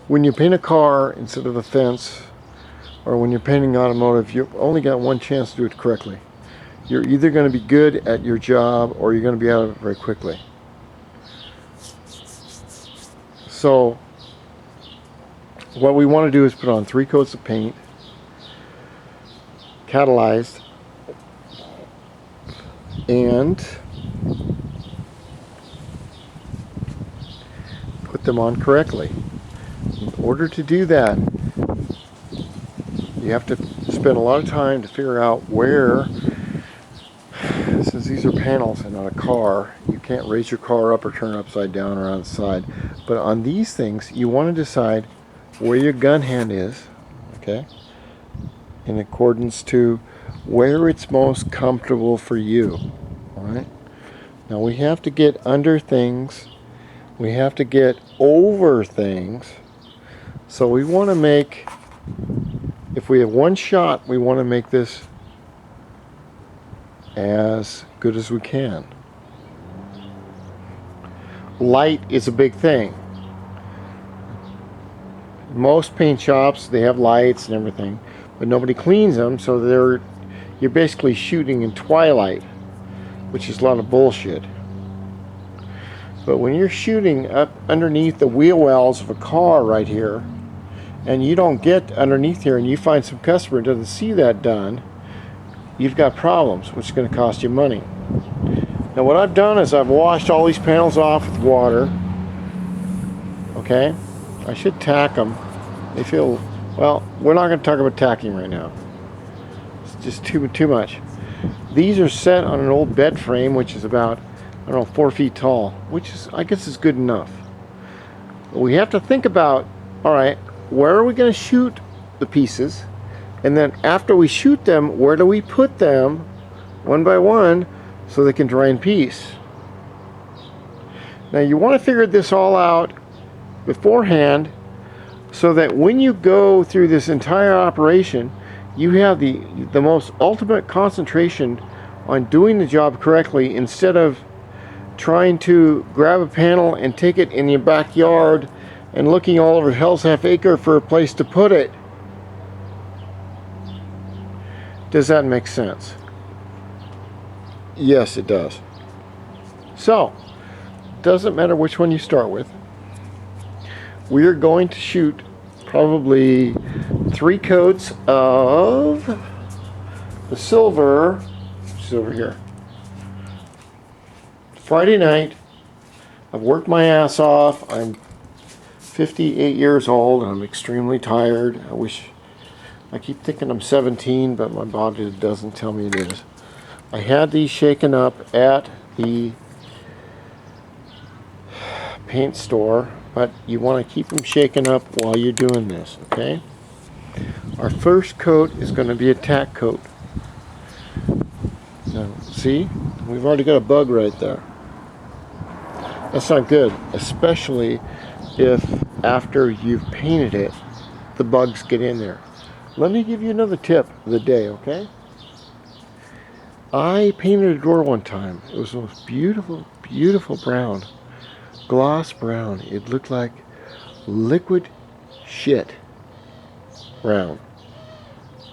When you paint a car instead of a fence, or when you're painting automotive, you've only got one chance to do it correctly. You're either going to be good at your job or you're going to be out of it very quickly. So what we want to do is put on 3 coats of paint, catalyzed, and put them on correctly. In order to do that, you have to spend a lot of time to figure out where, since these are panels and not a car, you can't raise your car up or turn it upside down or on the side. But on these things, you want to decide where your gun hand is, okay, in accordance to where it's most comfortable for you. Alright? Now we have to get under things, we have to get over things, so we want to make, if we have one shot, we want to make this as good as we can. Light is a big thing. Most paint shops, they have lights and everything, but nobody cleans them, so you're basically shooting in twilight, which is a lot of bullshit. But when you're shooting up underneath the wheel wells of a car right here, and you don't get underneath here, and you find some customer that doesn't see that done, you've got problems, which is going to cost you money. Now what I've done is I've washed all these panels off with water. Okay? I should tack them. They feel, well, we're not going to talk about tacking right now. It's just too much. These are set on an old bed frame, which is about, I don't know, 4 feet tall, which is, I guess, is good enough. But we have to think about, all right, where are we going to shoot the pieces? And then after we shoot them, where do we put them one by one so they can dry in peace? Now you want to figure this all out beforehand so that when you go through this entire operation, you have the most ultimate concentration on doing the job correctly, instead of trying to grab a panel and take it in your backyard and looking all over hell's half acre for a place to put it. Does that make sense? Yes, it does. So, doesn't matter which one you start with. We are going to shoot probably 3 coats of the silver, which is over here. Friday night, I've worked my ass off. I'm 58 years old and I'm extremely tired. I keep thinking I'm 17, but my body doesn't tell me it is. I had these shaken up at the paint store, but you want to keep them shaken up while you're doing this, okay? Our first coat is going to be a tack coat. Now, see? We've already got a bug right there. That's not good, especially if after you've painted it, the bugs get in there. Let me give you another tip of the day, okay? I painted a door one time. It was the most beautiful, beautiful brown. Gloss brown. It looked like liquid shit brown.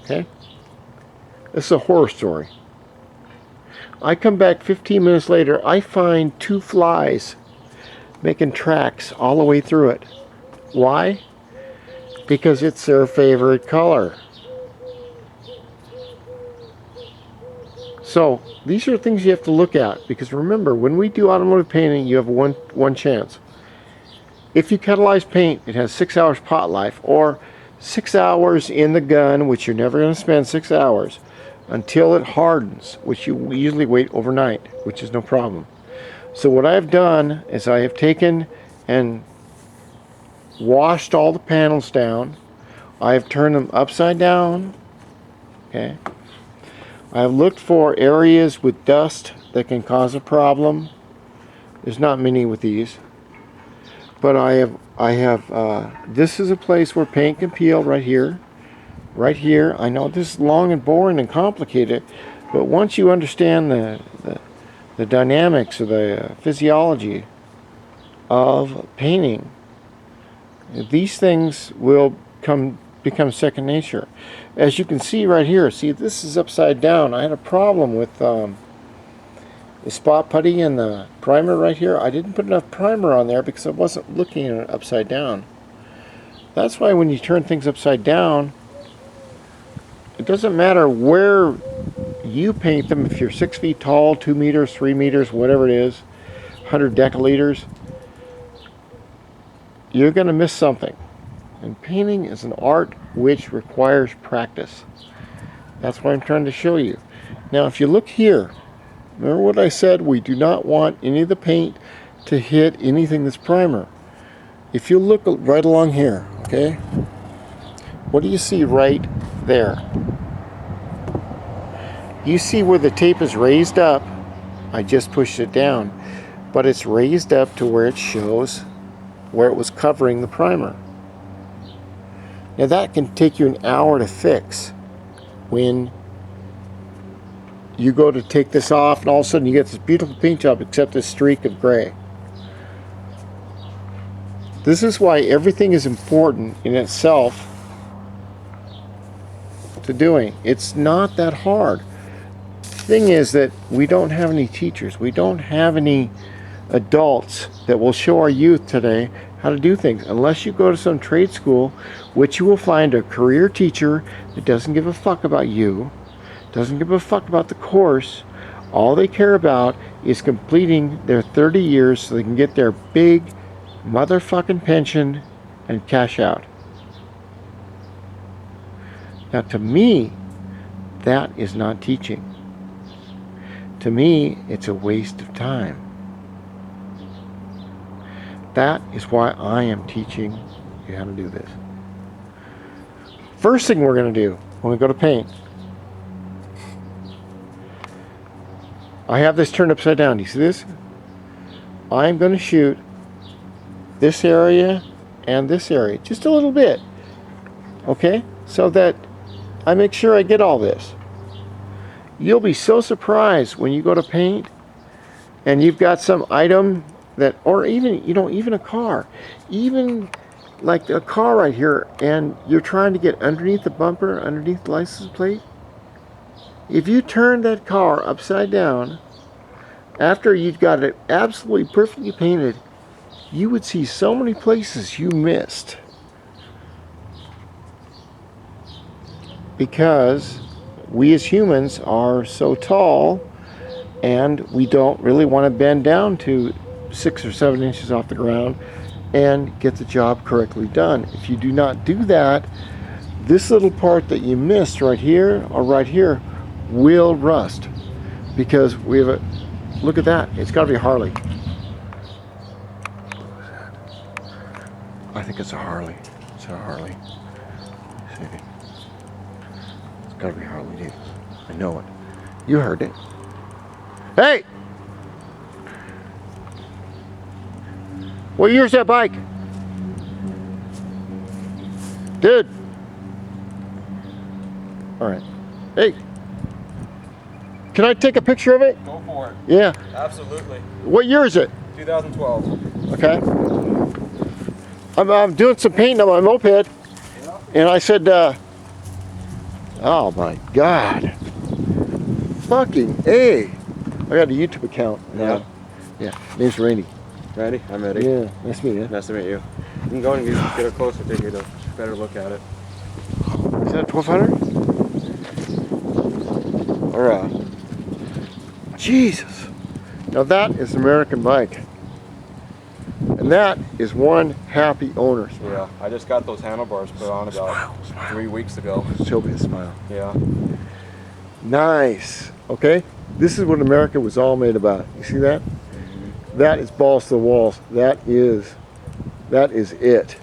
Okay? This is a horror story. I come back 15 minutes later, I find 2 flies making tracks all the way through it. Why? Because it's their favorite color. So these are things you have to look at, because remember, when we do automotive painting, you have one chance. If you catalyze paint, it has 6 hours pot life, or 6 hours in the gun, which you're never going to spend 6 hours, until it hardens, which you usually wait overnight, which is no problem. So what I've done is I have taken and washed all the panels down. I have turned them upside down. Okay. I have looked for areas with dust that can cause a problem. There's not many with these, but I have. This is a place where paint can peel right here. Right here. I know this is long and boring and complicated, but once you understand the dynamics of the physiology of painting, These things will become second nature. As you can see right here, see this is upside down. I had a problem with the spot putty and the primer right here. I didn't put enough primer on there because I wasn't looking at it upside down. That's why when you turn things upside down, it doesn't matter where you paint them. If you're 6 feet tall, 2 meters, 3 meters, whatever it is, 100 deciliters, you're going to miss something. And painting is an art which requires practice. That's what I'm trying to show you. Now if you look here, remember what I said? We do not want any of the paint to hit anything that's primer. If you look right along here, okay, what do you see right there? You see where the tape is raised up. I just pushed it down, but it's raised up to where it shows where it was covering the primer. Now that can take you an hour to fix when you go to take this off and all of a sudden you get this beautiful paint job except this streak of gray. This is why everything is important in itself to doing. It's not that hard. The thing is that we don't have any teachers. We don't have any adults that will show our youth today how to do things. Unless you go to some trade school, which you will find a career teacher that doesn't give a fuck about you, doesn't give a fuck about the course. All they care about is completing their 30 years so they can get their big motherfucking pension and cash out. Now to me, that is not teaching. To me, it's a waste of time. That is why I am teaching you how to do this. First thing we're going to do when we go to paint, I have this turned upside down. Do you see this? I'm going to shoot this area and this area just a little bit, okay, so that I make sure I get all this. You'll be so surprised when you go to paint and you've got some item that, or even, you know, even a car, even like a car right here, and you're trying to get underneath the bumper, underneath the license plate. If you turn that car upside down after you've got it absolutely perfectly painted, you would see so many places you missed because we as humans are so tall and we don't really want to bend down to 6 or 7 inches off the ground and get the job correctly done. If you do not do that, this little part that you missed right here or right here will rust because we have a, look at that, it's got to be a Harley. I think it's a Harley. It's a Harley. See. It's got to be Harley Davidson. I know it. You heard it. Hey! What year's that bike? Dude! Alright. Hey! Can I take a picture of it? Go for it. Yeah. Absolutely. What year is it? 2012. Okay. I'm doing some painting on my moped, Yeah. and I said, oh my God. Fucking A. I got a YouTube account now. Yeah. Name's Randy. Ready? I'm ready. Yeah, nice to meet you. Nice to meet you. You can go and get a closer to get a better look at it. Is that 1200? Or Jesus. Now that is an American bike. And that is one happy owner. Yeah, I just got those handlebars put on about 3 weeks ago. Show me a smile. Yeah. Nice. Okay? This is what America was all made about. You see that? That is balls to the walls. That is it.